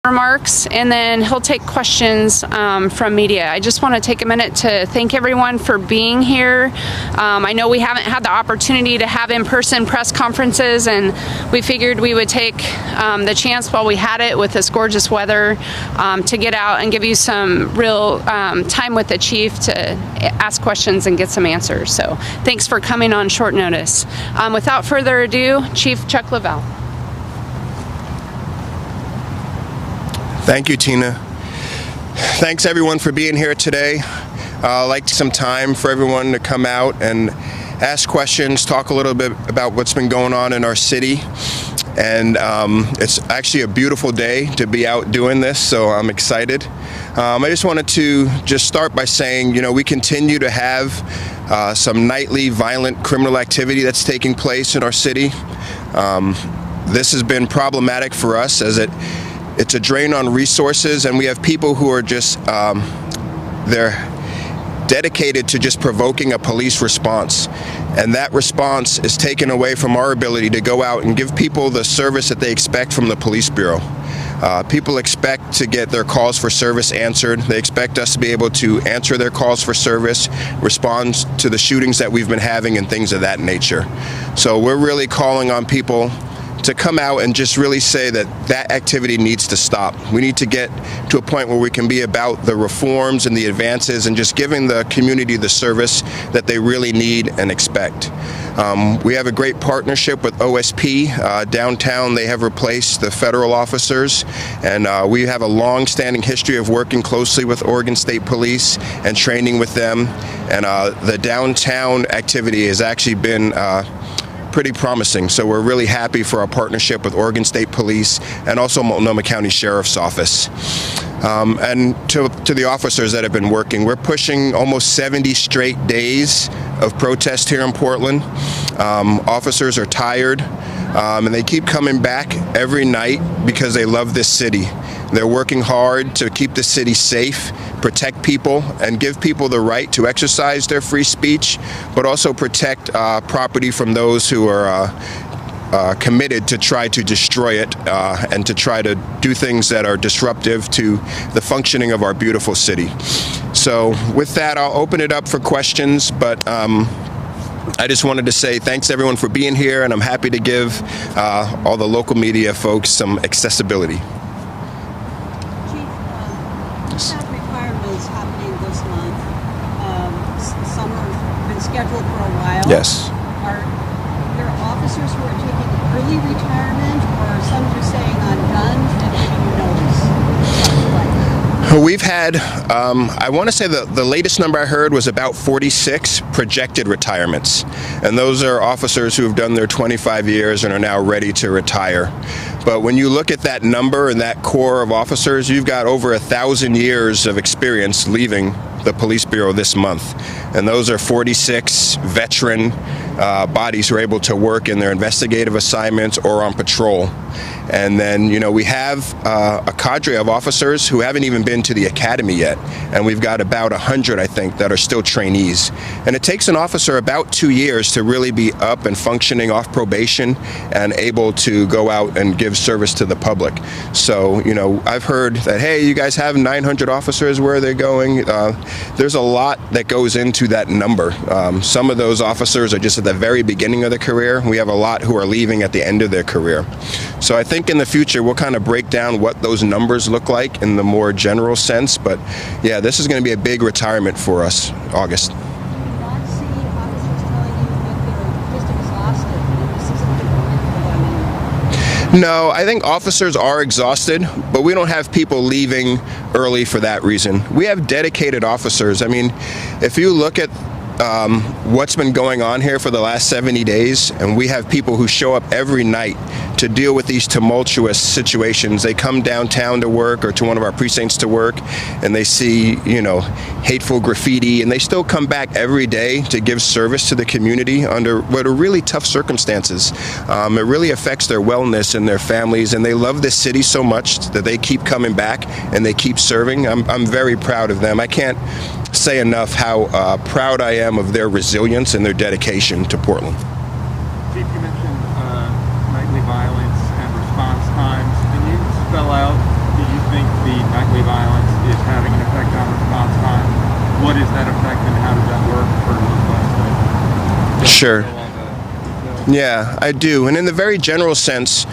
remarks, and then he'll take questions from media. I just want to take a minute to thank everyone for being here. I know we haven't had the opportunity to have in-person press conferences, and we figured we would take the chance while we had it with this gorgeous weather to get out and give you some real time with the chief to ask questions and get some answers. So thanks for coming on short notice. Without further ado, Chief Chuck Lovell. Thank you, Tina. Thanks everyone for being here today. I'd like some time for everyone to come out and ask questions, talk a little bit about what's been going on in our city. And it's actually a beautiful day to be out doing this, so I'm excited. I just wanted to start by saying, we continue to have some nightly violent criminal activity that's taking place in our city. This has been problematic for us as it's a drain on resources, and we have people who are just, they're dedicated to just provoking a police response. And that response is taken away from our ability to go out and give people the service that they expect from the police bureau. People expect to get their calls for service answered. They expect us to be able to answer their calls for service, respond to the shootings that we've been having and things of that nature. So we're really calling on people to come out and just really say that activity needs to stop. We need to get to a point where we can be about the reforms and the advances and just giving the community the service that they really need and expect. We have a great partnership with OSP. Downtown, they have replaced the federal officers, and we have a long-standing history of working closely with Oregon State Police and training with them. And the downtown activity has actually been pretty promising, so we're really happy for our partnership with Oregon State Police and also Multnomah County Sheriff's Office. And to the officers that have been working, we're pushing almost 70 straight days of protest here in Portland. Officers are tired, and they keep coming back every night because they love this city. They're working hard to keep the city safe, protect people, and give people the right to exercise their free speech, but also protect property from those who are committed to try to destroy it and to try to do things that are disruptive to the functioning of our beautiful city. So with that, I'll open it up for questions, but I just wanted to say thanks everyone for being here, and I'm happy to give all the local media folks some accessibility. Have retirements happening this month. Some have been scheduled for a while. Yes. Are there officers who are taking early retirement, or some just saying I'm done and giving you notice? We've had, I want to say the latest number I heard was about 46 projected retirements. And those are officers who have done their 25 years and are now ready to retire. But when you look at that number and that core of officers, you've got over 1,000 years of experience leaving the Police Bureau this month. And those are 46 veteran bodies who are able to work in their investigative assignments or on patrol. And then, we have a cadre of officers who haven't even been to the academy yet. And we've got about 100, I think, that are still trainees. And it takes an officer about 2 years to really be up and functioning off probation and able to go out and give service to the public. So, I've heard that, hey, you guys have 900 officers, where are they going? There's a lot that goes into that number. Some of those officers are just at the very beginning of their career. We have a lot who are leaving at the end of their career. So I think in the future we'll kind of break down what those numbers look like in the more general sense. But yeah, this is going to be a big retirement for us, August. No, I think officers are exhausted, but we don't have people leaving early for that reason. We have dedicated officers. I mean, if you look at what's been going on here for the last 70 days, and we have people who show up every night to deal with these tumultuous situations. They come downtown to work or to one of our precincts to work, and they see, hateful graffiti, and they still come back every day to give service to the community under what are really tough circumstances. It really affects their wellness and their families, and they love this city so much that they keep coming back and they keep serving. I'm very proud of them. I can't say enough how proud I am of their resilience and their dedication to Portland. Chief, you mentioned nightly violence and response times. Can you spell out the Sure. along the details? Yeah, I do. And in the very general sense,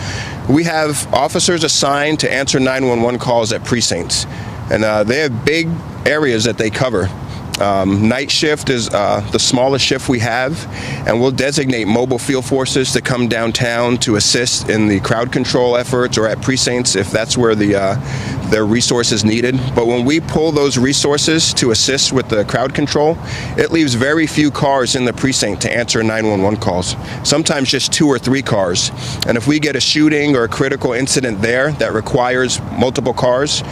we have officers assigned to answer 911 calls at precincts. And they have big areas that they cover. Night shift is the smallest shift we have, and we'll designate mobile field forces to come downtown to assist in the crowd control efforts or at precincts if that's where their resources needed. But when we pull those resources to assist with the crowd control, it leaves very few cars in the precinct to answer 911 calls. Sometimes just 2 or 3 cars. And if we get a shooting or a critical incident there that requires multiple cars,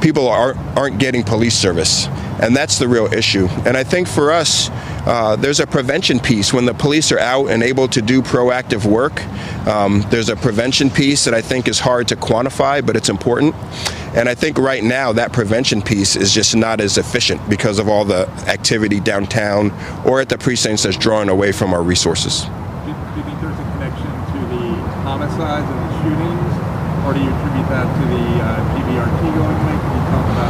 people aren't getting police service. And that's the real issue. And I think for us, there's a prevention piece. When the police are out and able to do proactive work, there's a prevention piece that I think is hard to quantify, but it's important. And I think right now that prevention piece is just not as efficient because of all the activity downtown or at the precincts that's drawing away from our resources. Do you think there's a connection to the homicides and the shootings, or do you attribute that to the GVRT going away? Can you talk about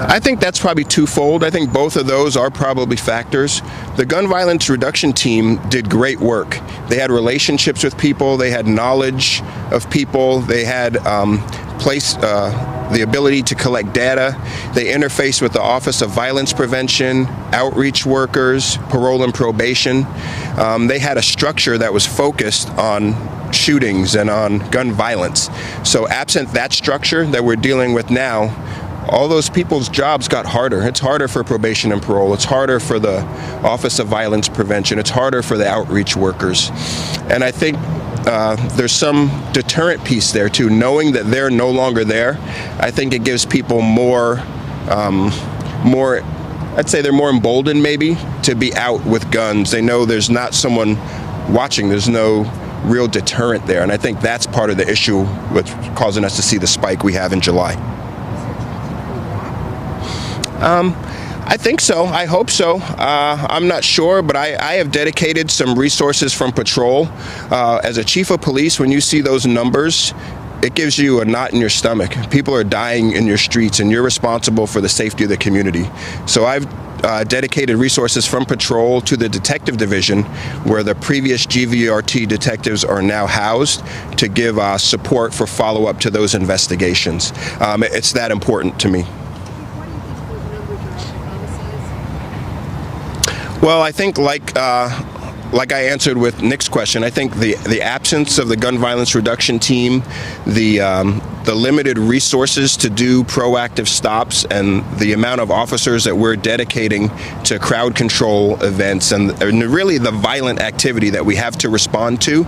I think that's probably twofold. I think both of those are probably factors. The gun violence reduction team did great work. They had relationships with people. They had knowledge of people. They had the ability to collect data. They interfaced with the Office of Violence Prevention, outreach workers, parole and probation. They had a structure that was focused on shootings and on gun violence. So absent that structure that we're dealing with now, all those people's jobs got harder. It's harder for probation and parole. It's harder for the Office of Violence Prevention. It's harder for the outreach workers. And I think there's some deterrent piece there too. Knowing that they're no longer there, I think it gives people more, I'd say they're more emboldened maybe to be out with guns. They know there's not someone watching. There's no real deterrent there. And I think that's part of the issue what's causing us to see the spike we have in July. I think so. I hope so. I'm not sure, but I have dedicated some resources from patrol. As a chief of police, when you see those numbers, it gives you a knot in your stomach. People are dying in your streets, and you're responsible for the safety of the community. So I've dedicated resources from patrol to the detective division, where the previous GVRT detectives are now housed, to give support for follow-up to those investigations. It's that important to me. Well, I think like I answered with Nick's question, I think the absence of the gun violence reduction team, the limited resources to do proactive stops, and the amount of officers that we're dedicating to crowd control events and really the violent activity that we have to respond to,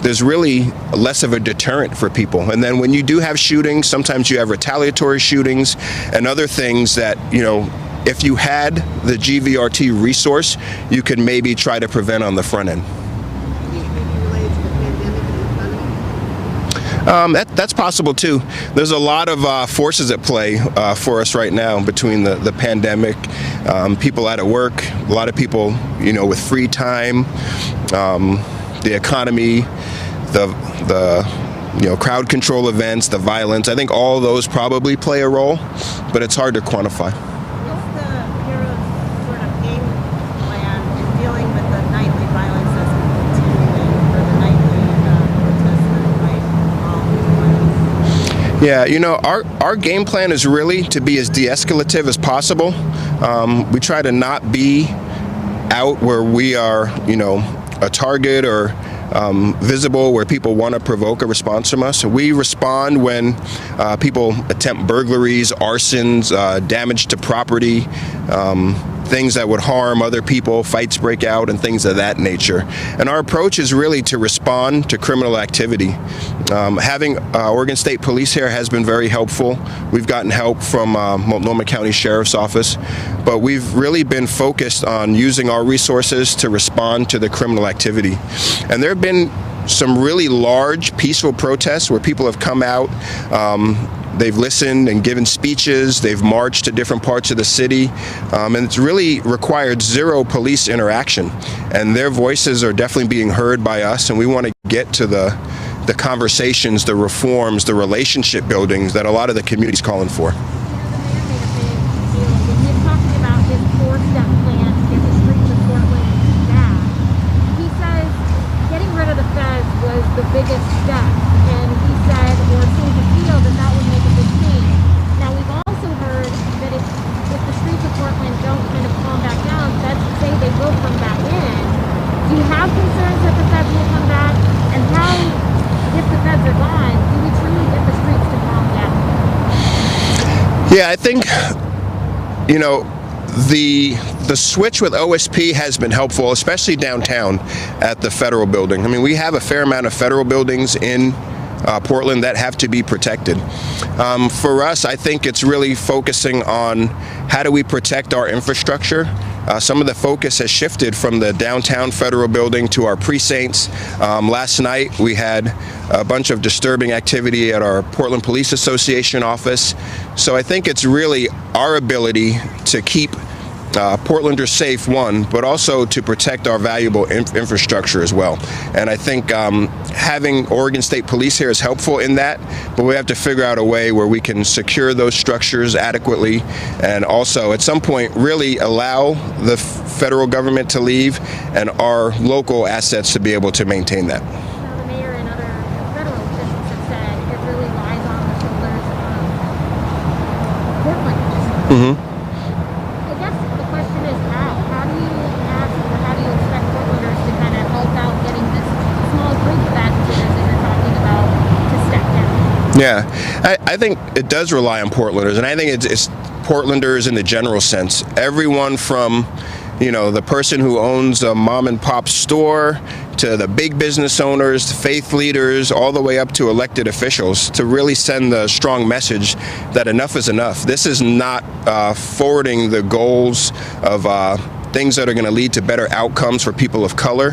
there's really less of a deterrent for people. And then when you do have shootings, sometimes you have retaliatory shootings and other things that, you know, if you had the GVRT resource, you could maybe try to prevent on the front end. That's possible too. There's a lot of forces at play for us right now between the pandemic, people out of work, a lot of people, you know, with free time, the economy, the crowd control events, the violence. I think all those probably play a role, but it's hard to quantify. Yeah, you know, our game plan is really to be as de-escalative as possible. We try to not be out where we are, you know, a target or visible where people want to provoke a response from us. We respond when people attempt burglaries, arsons, damage to property, things that would harm other people, fights break out, and things of that nature. And our approach is really to respond to criminal activity. Having Oregon State Police here has been very helpful. We've gotten help from Multnomah County Sheriff's Office, but we've really been focused on using our resources to respond to the criminal activity. And there have been some really large, peaceful protests where people have come out, they've listened and given speeches, they've marched to different parts of the city, and it's really required zero police interaction. And their voices are definitely being heard by us, and we want to get to the conversations, the reforms, the relationship buildings that a lot of the community's calling for. Yeah, I think, you know, the switch with OSP has been helpful, especially downtown at the federal building. I mean, we have a fair amount of federal buildings in Portland that have to be protected. For us, I think it's really focusing on how do we protect our infrastructure. Some of the focus has shifted from the downtown federal building to our precincts. Last night we had a bunch of disturbing activity at our Portland Police Association office. So I think it's really our ability to keep Portlanders safe, one, but also to protect our valuable infrastructure as well. And I think having Oregon State Police here is helpful in that, but we have to figure out a way where we can secure those structures adequately and also at some point really allow the federal government to leave and our local assets to be able to maintain that. Now, the mayor and other federal officials have said it really lies on the shoulders of Portland. Mm-hmm. Yeah, I think it does rely on Portlanders, and I think it's Portlanders in the general sense. Everyone from, you know, the person who owns a mom and pop store to the big business owners, to faith leaders, all the way up to elected officials to really send the strong message that enough is enough. This is not forwarding the goals of things that are going to lead to better outcomes for people of color.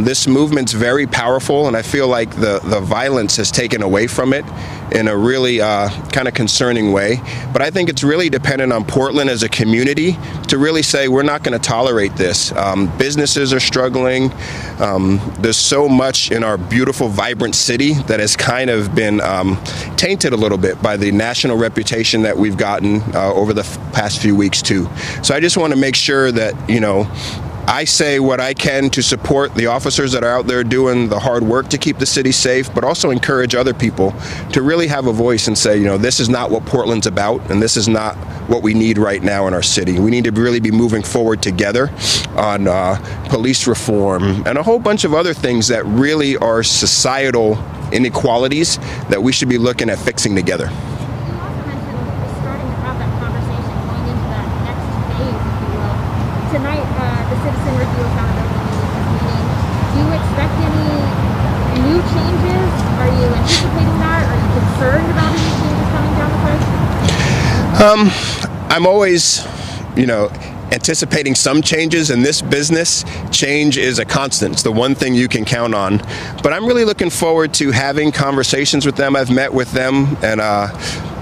This movement's very powerful, and I feel like the violence has taken away from it in a really kind of concerning way. But I think it's really dependent on Portland as a community to really say we're not going to tolerate this. Businesses are struggling. There's so much in our beautiful, vibrant city that has kind of been tainted a little bit by the national reputation that we've gotten over the past few weeks too. So I just want to make sure that, you know, I say what I can to support the officers that are out there doing the hard work to keep the city safe, but also encourage other people to really have a voice and say, you know, this is not what Portland's about, and this is not what we need right now in our city. We need to really be moving forward together on police reform and a whole bunch of other things that really are societal inequalities that we should be looking at fixing together. Tonight, the Citizen Review Accountability meeting. Do you expect any new changes? Are you anticipating that? Are you concerned about any changes coming down the pike? I'm always, you know, anticipating some changes. In this business, change is a constant. It's the one thing you can count on. But I'm really looking forward to having conversations with them. I've met with them and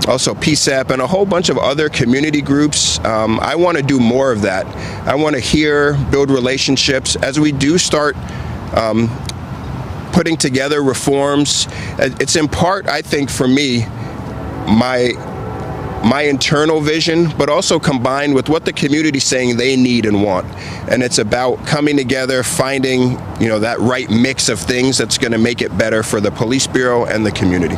also PSAP and a whole bunch of other community groups. I want to do more of that. I want to hear, build relationships as we do start putting together reforms. It's in part, I think, for me, my internal vision, but also combined with what the community's saying they need and want. And it's about coming together, finding, you know, that right mix of things that's going to make it better for the police bureau and the community.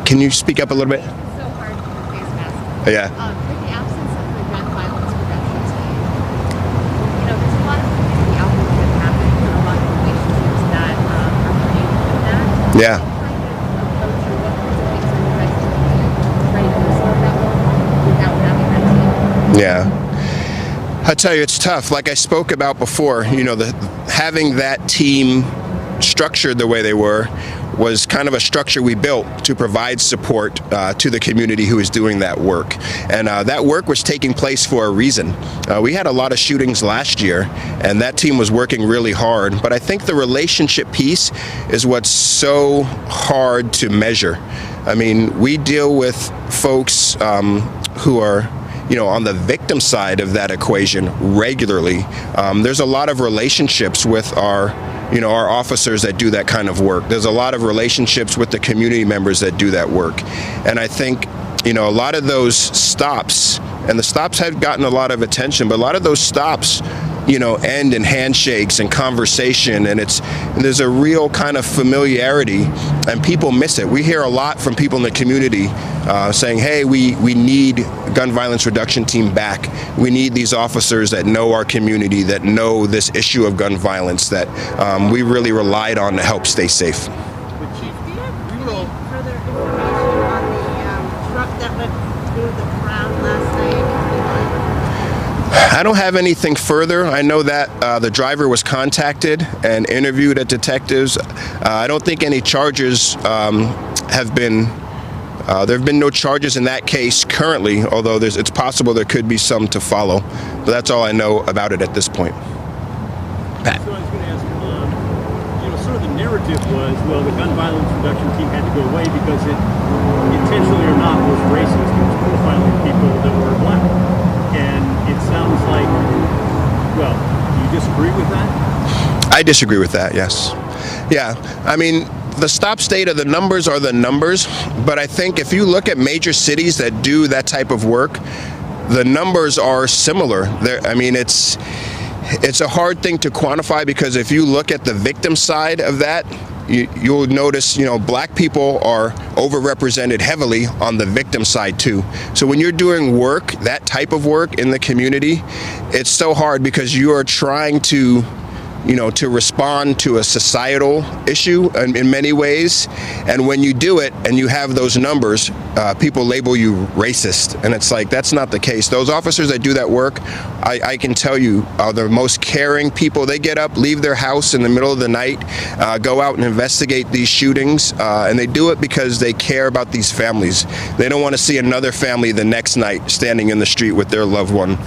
Can you speak up a little bit? It's so hard with the face mask. Yeah. With the absence of the gun violence reduction team, you know, there's a lot of community outreach that happens and a lot of relationships that are created with that. Yeah. What kind of approach or what kinds of things are you guys doing ready to restore that without having that team? Yeah. I tell you, it's tough. Like I spoke about before, you know, having that team structured the way they were was kind of a structure we built to provide support to the community who is doing that work. And that work was taking place for a reason. We had a lot of shootings last year, and that team was working really hard. But I think the relationship piece is what's so hard to measure. I mean, we deal with folks who are, you know, on the victim side of that equation regularly. There's a lot of relationships with our officers that do that kind of work. There's a lot of relationships with the community members that do that work. And I think, you know, a lot of those stops, and the stops have gotten a lot of attention, but a lot of those stops, you know, end in handshakes and conversation, and there's a real kind of familiarity, and people miss it. We hear a lot from people in the community saying, hey, we need gun violence reduction team back. We need these officers that know our community, that know this issue of gun violence that we really relied on to help stay safe. I don't have anything further. I know that the driver was contacted and interviewed at detectives. I don't think any charges have been. There have been no charges in that case currently, although it's possible there could be some to follow. But that's all I know about it at this point. Pat. So I was going to ask, sort of the narrative was, well, the gun violence reduction team had to go away because it, intentionally or not, was racist. It was profiling people that were black. And it sounds like, well, do you disagree with that? I disagree with that, yes. Yeah, I mean, the stop state of the numbers are the numbers, but I think if you look at major cities that do that type of work, the numbers are similar. I mean, it's a hard thing to quantify, because if you look at the victim side of that, you'll notice, black people are overrepresented heavily on the victim side too. So when you're doing work, that type of work in the community, it's so hard because you are trying to respond to a societal issue in many ways. And when you do it and you have those numbers, people label you racist. And it's like, that's not the case. Those officers that do that work, I can tell you, are the most caring people. They get up, leave their house in the middle of the night, go out and investigate these shootings. And they do it because they care about these families. They don't want to see another family the next night standing in the street with their loved one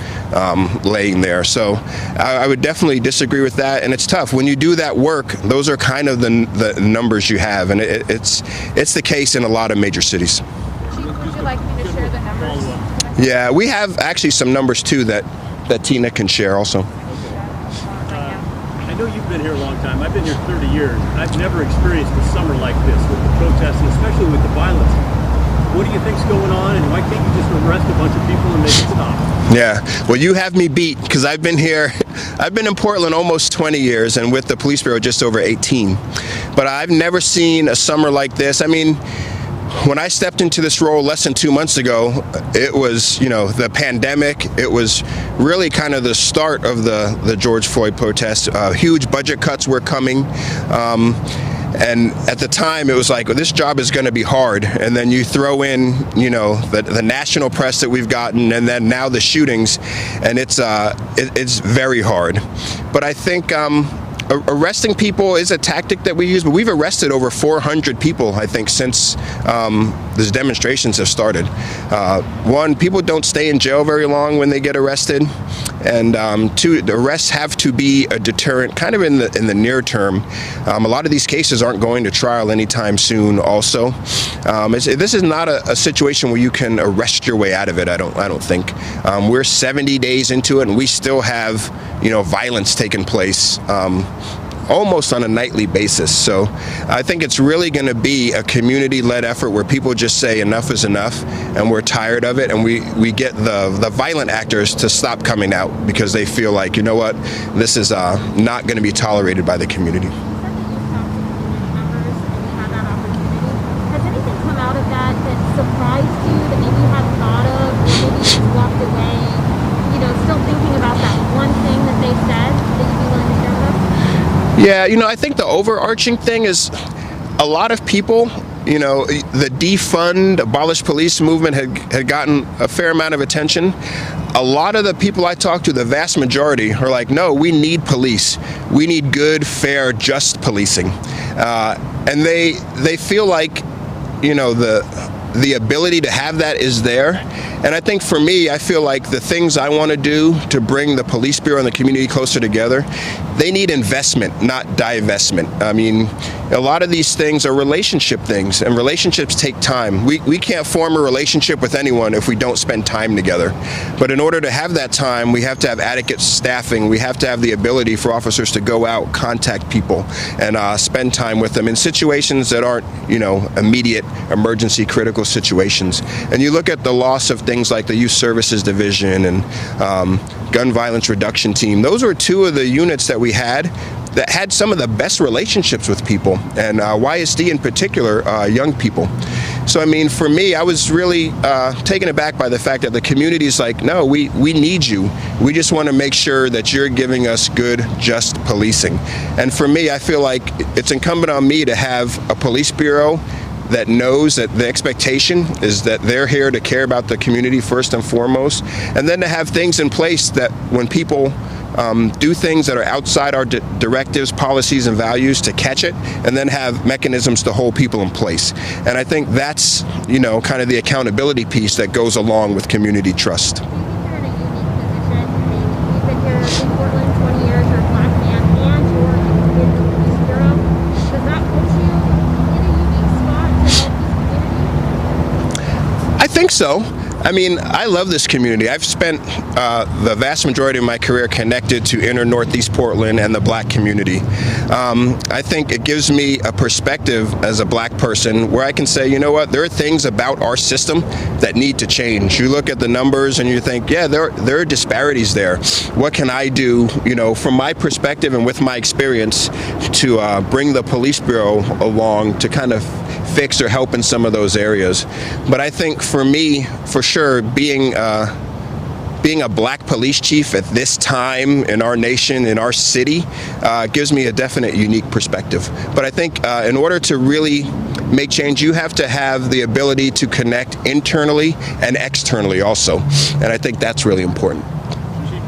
laying there. So I would definitely disagree with that. And it's tough. When you do that work, those are kind of the numbers you have. And it's the case in a lot of major cities. Chief, would you like me to share the numbers? Yeah, we have actually some numbers too that Tina can share also. I know you've been here a long time. I've been here 30 years. I've never experienced a summer like this with the protests, and especially with the violence. What do you think's going on, and why can't you just arrest a bunch of people and make it stop? Yeah, well, you have me beat, because I've been here, I've been in Portland almost 20 years and with the Police Bureau just over 18. But I've never seen a summer like this. I mean, when I stepped into this role less than 2 months ago, it was, the pandemic. It was really kind of the start of the George Floyd protests. Huge budget cuts were coming. And at the time, it was like, well, this job is going to be hard. And then you throw in, the national press that we've gotten, and then now the shootings, and it's very hard. But I think arresting people is a tactic that we use, but we've arrested over 400 people, I think, since these demonstrations have started. One, people don't stay in jail very long when they get arrested, and two, the arrests have to be a deterrent kind of in the near term. A lot of these cases aren't going to trial anytime soon also. This is not a situation where you can arrest your way out of it, I don't think. We're 70 days into it, and we still have violence taking place almost on a nightly basis. So I think it's really going to be a community-led effort where people just say enough is enough, and we're tired of it, and we get the violent actors to stop coming out because they feel like, this is not going to be tolerated by the community. Has anything come out of that surprised you, that maybe you hadn't thought of, or maybe you just walked away, still thinking about that one thing that they said that you'd be willing to share with us? Yeah, I think the overarching thing is a lot of people, the defund, abolish police movement had gotten a fair amount of attention. A lot of the people I talk to, the vast majority, are like, no, we need police. We need good, fair, just policing. And they feel like, the ability to have that is there. And I think for me, I feel like the things I want to do to bring the Police Bureau and the community closer together, they need investment, not divestment. I mean, a lot of these things are relationship things, and relationships take time. We can't form a relationship with anyone if we don't spend time together. But in order to have that time, we have to have adequate staffing. We have to have the ability for officers to go out, contact people, and spend time with them in situations that aren't, immediate emergency critical situations. And you look at the loss of things like the Youth Services Division and Gun Violence Reduction Team. Those were two of the units that we had that had some of the best relationships with people, and YSD in particular, young people. So I mean, for me, I was really taken aback by the fact that the community is like, no, we need you. We just want to make sure that you're giving us good, just policing. And for me, I feel like it's incumbent on me to have a police bureau that knows that the expectation is that they're here to care about the community first and foremost, and then to have things in place that when people do things that are outside our directives, policies, and values, to catch it, and then have mechanisms to hold people in place. And I think that's, you know, kind of the accountability piece that goes along with community trust. You're in a unique position. I mean, you've been here in Portland 20 years, you're a Black man, and you're in the police bureau. Does that put you in a unique spot to help these communities? I think so. I mean, I love this community. I've spent the vast majority of my career connected to inner Northeast Portland and the Black community. I think it gives me a perspective as a Black person where I can say, you know what, there are things about our system that need to change. You look at the numbers and you think, yeah, there are disparities there. What can I do, you know, from my perspective and with my experience to bring the police bureau along to kind of fix or help in some of those areas. But I think for me, for sure, being a Black police chief at this time in our nation, in our city, gives me a definite unique perspective. But I think in order to really make change, you have to have the ability to connect internally and externally also. And I think that's really important. Reaction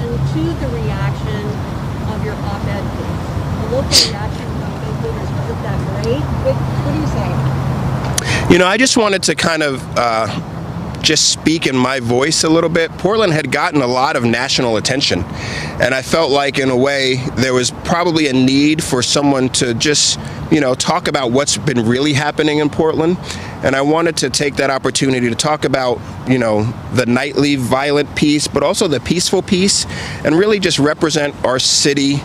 to the reaction of your op-ed piece. The local reaction of those leaders wasn't that great. What do you say? You know, I just wanted to kind of just speak in my voice a little bit. Portland had gotten a lot of national attention, and I felt like in a way there was probably a need for someone to just, you know, talk about what's been really happening in Portland. And I wanted to take that opportunity to talk about, you know, the nightly violent piece, but also the peaceful piece, and really just represent our city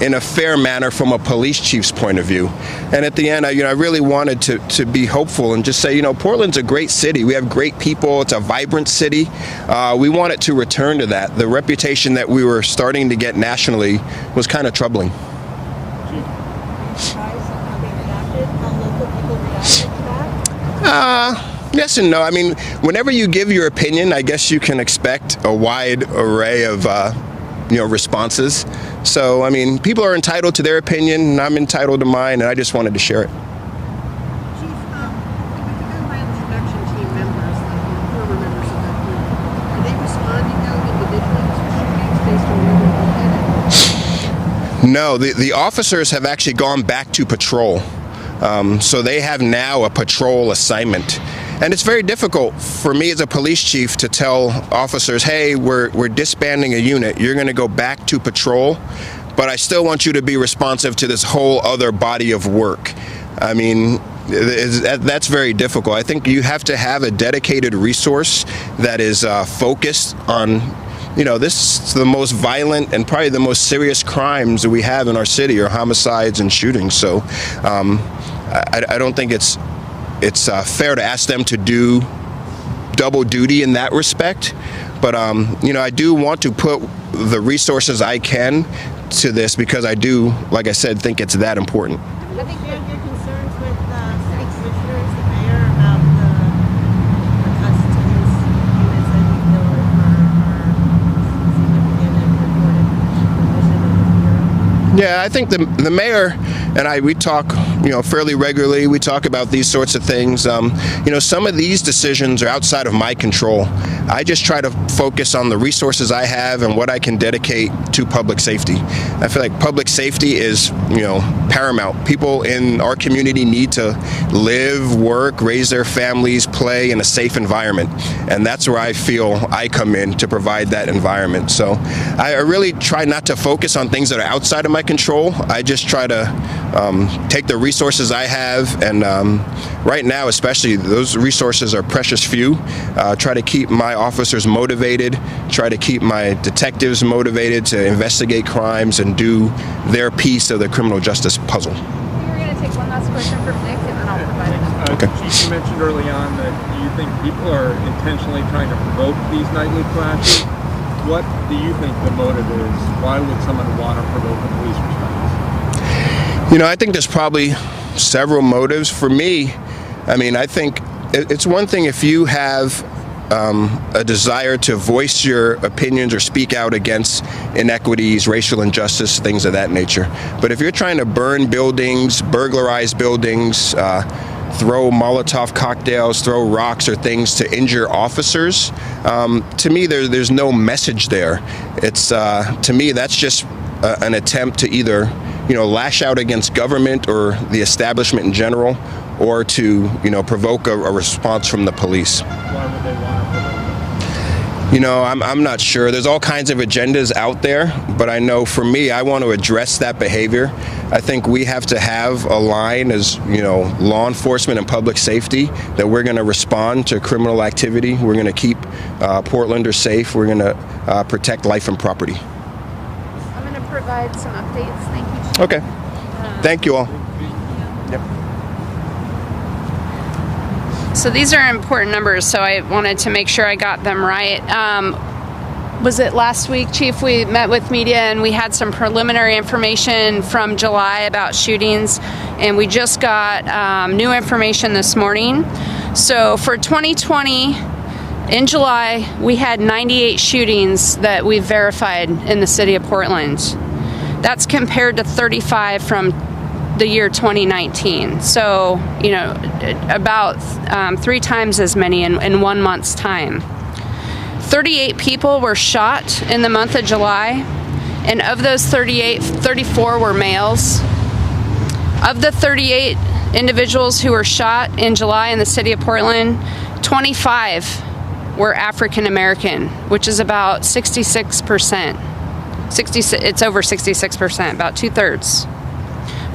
in a fair manner from a police chief's point of view. And at the end, I really wanted to be hopeful and just say, you know, Portland's a great city. We have great people. It's a vibrant city. We want it to return to that. The reputation that we were starting to get nationally was kind of troubling. Yes and no. I mean, whenever you give your opinion, I guess you can expect a wide array of responses. So, I mean, people are entitled to their opinion, and I'm entitled to mine, and I just wanted to share it. Chief, with the gun violence reduction team members, like former members of that group, are they responding now individually to shootings based on where they're located? No, the officers have actually gone back to patrol. So they have now a patrol assignment. And it's very difficult for me as a police chief to tell officers, hey, we're disbanding a unit. You're going to go back to patrol, but I still want you to be responsive to this whole other body of work. I mean, that's very difficult. I think you have to have a dedicated resource that is focused on, you know, this is the most violent and probably the most serious crimes that we have in our city are homicides and shootings. So I don't think it's fair to ask them to do double duty in that respect. But, I do want to put the resources I can to this because I do, like I said, think it's that important. I think your concerns with city commissioners, the mayor, about the cuts to these units that you feel are significant and reported position of the bureau. Yeah, I think the mayor and we talk, fairly regularly. We talk about these sorts of things. Some of these decisions are outside of my control. I just try to focus on the resources I have and what I can dedicate to public safety. I feel like public safety is, paramount. People in our community need to live, work, raise their families, play in a safe environment. And that's where I feel I come in to provide that environment. So I really try not to focus on things that are outside of my control. I just try to take the resources I have, and right now especially, those resources are precious few. Try to keep my officers motivated, try to keep my detectives motivated to investigate crimes and do their piece of the criminal justice puzzle. We're going to take one last question from Nick, and then I'll provide another. Okay. Chief, you mentioned early on that you think people are intentionally trying to provoke these nightly clashes. What do you think the motive is? Why would someone want to provoke a police response? I think there's probably several motives. For me, I think it's one thing if you have a desire to voice your opinions or speak out against inequities, racial injustice, things of that nature. But if you're trying to burn buildings, burglarize buildings, throw Molotov cocktails, throw rocks or things to injure officers, to me there's no message there. It's to me that's just an attempt to either lash out against government or the establishment in general, or to provoke a response from the police. Why would they want to provoke? I'm not sure. There's all kinds of agendas out there, but I know for me, I want to address that behavior. I think we have to have a line as, law enforcement and public safety, that we're going to respond to criminal activity. We're going to keep Portlanders safe. We're going to protect life and property. I'm going to provide some updates. Thank you, Chief. Okay. Thank you all. Yep. So these are important numbers, so I wanted to make sure I got them right. Was it last week, Chief, we met with media and we had some preliminary information from July about shootings, and we just got new information this morning. So for 2020, in July, we had 98 shootings that we verified in the city of Portland. That's compared to 35 from the year 2019. So, about 3 times as many in 1 month's time. 38 people were shot in the month of July, and of those 38, 34 were males. Of the 38 individuals who were shot in July in the city of Portland, 25 were African American, which is about 66%. It's over 66%, about 2/3.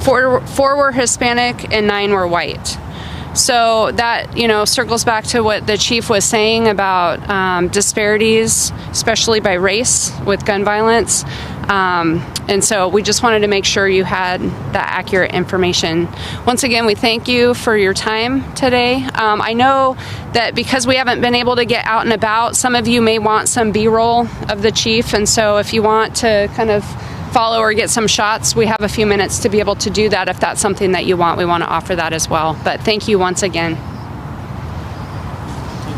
Four were Hispanic and 9 were white. So that, circles back to what the chief was saying about disparities, especially by race with gun violence. And so we just wanted to make sure you had that accurate information. Once again, we thank you for your time today. I know that because we haven't been able to get out and about, some of you may want some B-roll of the chief. And so if you want to kind of follow or get some shots, we have a few minutes to be able to do that. If that's something that you want, we want to offer that as well. But thank you once again.